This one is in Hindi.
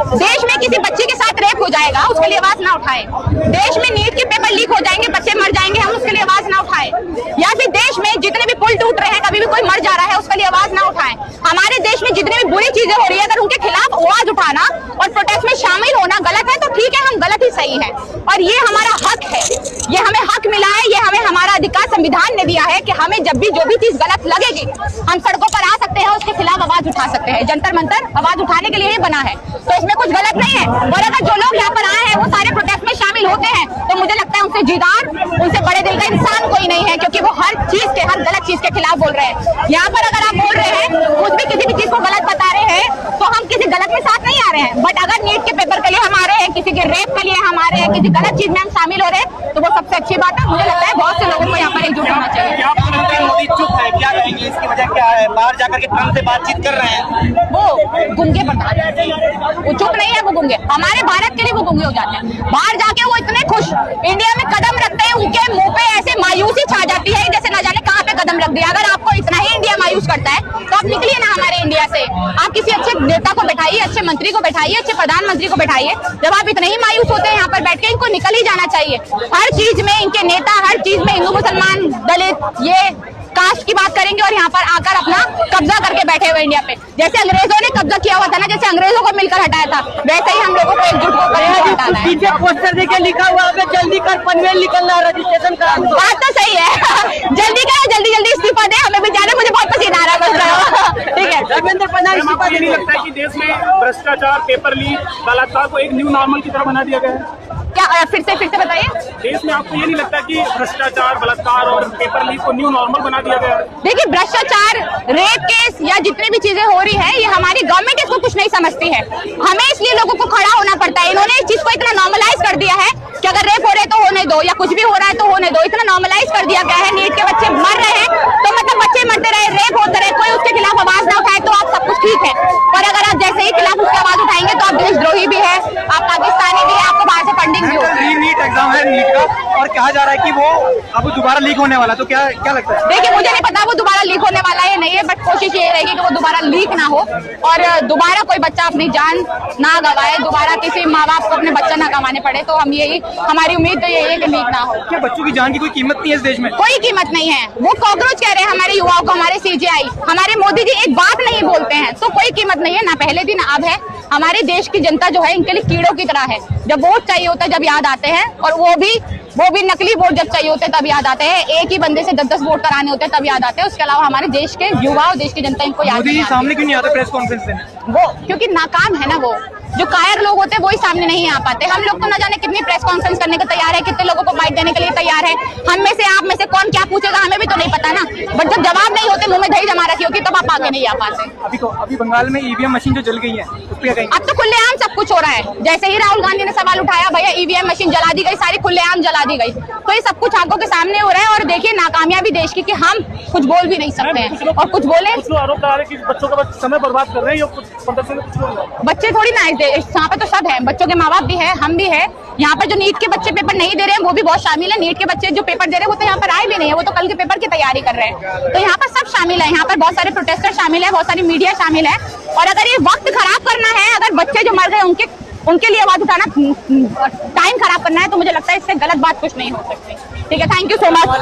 देश में किसी बच्चे के साथ रेप हो जाएगा, उसके लिए आवाज ना उठाए। देश में नीट के पेपर लीक हो जाएंगे, बच्चे मर जाएंगे, हम उसके लिए आवाज ना उठाए। या फिर देश में जितने भी पुल टूट रहे हैं, कभी भी कोई मर जा रहा है, उसके लिए आवाज ना उठाए। हमारे देश में जितनी भी बुरी चीजें हो रही है, अगर उनके खिलाफ आवाज उठाना और प्रोटेस्ट में शामिल होना गलत है तो ठीक है, हम गलत ही सही है। और ये हमारा हक है, ये हमें हक मिला है, ये हमें हमारा अधिकार संविधान ने दिया है कि हमें जब भी जो भी चीज गलत लगेगी हम सड़कों पर आ सकते हैं, उसके खिलाफ आवाज उठा सकते हैं। जंतर मंतर आवाज उठाने के लिए ही बना है, तो इसमें कुछ गलत नहीं है। और अगर जो लोग यहाँ पर आए हैं वो सारे प्रोटेस्ट में शामिल होते हैं तो मुझे लगता है उनसे जीदार, उनसे बड़े दिल का इंसान कोई नहीं है, क्योंकि वो हर चीज के, हर गलत चीज के खिलाफ बोल रहे हैं। यहाँ पर अगर आप बोल रहे हैं, कुछ भी किसी भी चीज को गलत बता रहे हैं तो हम किसी गलत के साथ नहीं आ रहे हैं। बट अगर नीट के पेपर के लिए हम आ रहे हैं, किसी के रेप के लिए हम आ रहे हैं, किसी गलत चीज में हम शामिल हो रहे हैं, तो वो सबसे अच्छी बात है। मुझे लगता है बहुत से लोगों को यहाँ पर एकजुट होना चाहिए। मोदी चुप है, क्या कहेंगे? इसकी वजह क्या है? बाहर जाकर के ट्रम्प से बातचीत कर रहे हैं। वो गुंगे प्रधान, वो चुप नहीं है, वो गुंगे। हमारे भारत के लिए वो गुंगे हो जाते हैं। बाहर जाके वो इतने खुश इंडिया में कदम रखते हैं, उनके मुंह पे ऐसे मायूसी छा जाती है जैसे न जाने कहाँ पे कदम रख दिया। अगर आपको इतना ही इंडिया मायूस करता है तो आप निकलिए ना हमारे इंडिया से। आप किसी अच्छे नेता को बैठाइए, अच्छे मंत्री को बैठाइए, अच्छे प्रधानमंत्री को बैठाइए। जब आप इतने ही मायूस होते हैं यहाँ पर बैठ के, इनको निकल ही जाना चाहिए। हर चीज में इनके नेता, हर चीज में हिंदू मुसलमान दलित ये कास्ट की बात करेंगे और यहाँ पर आकर अपना कब्जा करके बैठे हुए इंडिया पे। जैसे अंग्रेजों ने कब्जा किया हुआ था ना, जैसे अंग्रेजों को मिलकर हटाया था, वैसे ही हम लोगों को एकजुट होकर हटाना है। पीछे पोस्टर देके लिखा हुआ है जल्दी कर, पनवेल निकलना, रजिस्ट्रेशन करा। बात तो सही है, जल्दी करें, जल्दी जल्दी इस्तीफा दे, हमें भी जाने, मुझे बहुत पसीना आ रहा है। ठीक है, धर्मेंद्र प्रधान इस्तीफा नहीं लगता है कि देश में भ्रष्टाचार, पेपर लीक, बलात्कार को एक न्यू नॉर्मल की तरह बना दिया गया है? क्या फिर से बताइए। देश में आपको ये नहीं लगता कि भ्रष्टाचार, बलात्कार और पेपर लीक को न्यू नॉर्मल बना दिया गया है? देखिए, भ्रष्टाचार, रेप केस या जितनी भी चीजें हो रही है, ये हमारी गवर्नमेंट इसको कुछ नहीं समझती है। हमें इसलिए लोगों को खड़ा होना पड़ता है। इन्होंने इस चीज को इतना नॉर्मलाइज कर दिया है कि अगर रेप हो रहे तो होने दो, या कुछ भी हो रहा है तो होने दो। इतना नॉर्मलाइज कर दिया गया है। नीट के बच्चे मर रहे हैं तो मतलब बच्चे मरते रहे, रेप होते रहे, कोई उसके खिलाफ आवाज ना उठाए तो आप सब कुछ ठीक है। पर अगर आप जैसे ही खिलाफ उसकी आवाज उठाएंगे तो आप देशद्रोही भी है, आप पाकिस्तानी भी है, आपको बाहर से फंडिंग भी होगी। नीट एग्जाम है नीट का, और कहा जा रहा है कि वो अब दोबारा लीक होने वाला, तो क्या लगता है? देखिए, मुझे नहीं पता वो दोबारा लीक होने वाला है नहीं है, बट कोशिश ये रहेगी कि वो दोबारा लीक ना हो और दोबारा कोई बच्चा अपनी जान ना गवाए, दोबारा किसी माँ बाप को अपने बच्चा ना गंवाने पड़े। तो हम यही, हमारी उम्मीद तो यही है कि लीक ना हो। क्या बच्चों की जान की कोई कीमत नहीं है इस देश में? कोई कीमत नहीं है। वो कॉकरोच कह रहे हैं हमारे युवाओं को, हमारे सीजेआई, हमारे मोदी जी एक बात नहीं बोलते हैं तो कोई कीमत नहीं है, ना पहले दिन अब है। हमारे देश की जनता जो है इनके लिए कीड़ों की तरह है। जब वोट चाहिए होता है जब याद आते हैं, और वो भी नकली वोट जब चाहिए होते हैं तब याद आते हैं। एक ही बंदे से 10-10 वोट कराने होते हैं तब याद आते हैं। उसके अलावा हमारे देश के युवा और देश की जनता इनको याद नहीं आती। सामने क्यों नहीं आता प्रेस कॉन्फ्रेंस में? वो क्योंकि नाकाम है ना, वो जो कायर लोग होते हैं वही सामने नहीं आ पाते। हम लोग तो न जाने कितनी प्रेस कॉन्फ्रेंस करने को तैयार है, कितने लोगों को माइक देने के लिए तैयार है। हम में से, आप में से कौन क्या पूछेगा हमें भी तो नहीं पता ना। बट जब जवाब नहीं होते, मुंह में दही जमा रखी होती, तब आप आगे नहीं आ पाते। अभी बंगाल में ईवीएम मशीन जो जल गई है, उस पर कहीं अब तो खुलेआम सब कुछ हो रहा है। जैसे ही राहुल गांधी ने सवाल उठाया, भैया ईवीएम मशीन जला दी गई, सारी खुलेआम जला दी गई, तो ये सब कुछ आंखों के सामने हो रहा है। और देखिए, नाकामयाबी देश की कि हम कुछ बोल भी नहीं सकते हैं, और कुछ बोले कुछ लोग आरोप लगा रहे हैं कि बच्चों का समय बर्बाद कर रहे हैं। बच्चे थोड़ी ना, यहाँ पे तो सब है, बच्चों के माँ बाप भी है, हम भी है। यहाँ पर जो नीट के बच्चे पेपर नहीं दे रहे हैं वो भी बहुत शामिल है। नीट के बच्चे जो पेपर दे रहे हैं वो तो यहाँ पर आए भी नहीं है, वो तो कल के पेपर की तैयारी कर रहे हैं। तो यहाँ पर सब शामिल है, यहाँ पर बहुत सारे प्रोटेस्टर शामिल है, बहुत सारी मीडिया शामिल है। और अगर ये वक्त खराब करना है, अगर बच्चे जो मर गए उनके लिए आवाज उठाना, टाइम खराब करना है, तो मुझे लगता है इससे गलत बात कुछ नहीं हो सकती। ठीक है, थैंक यू सो मच।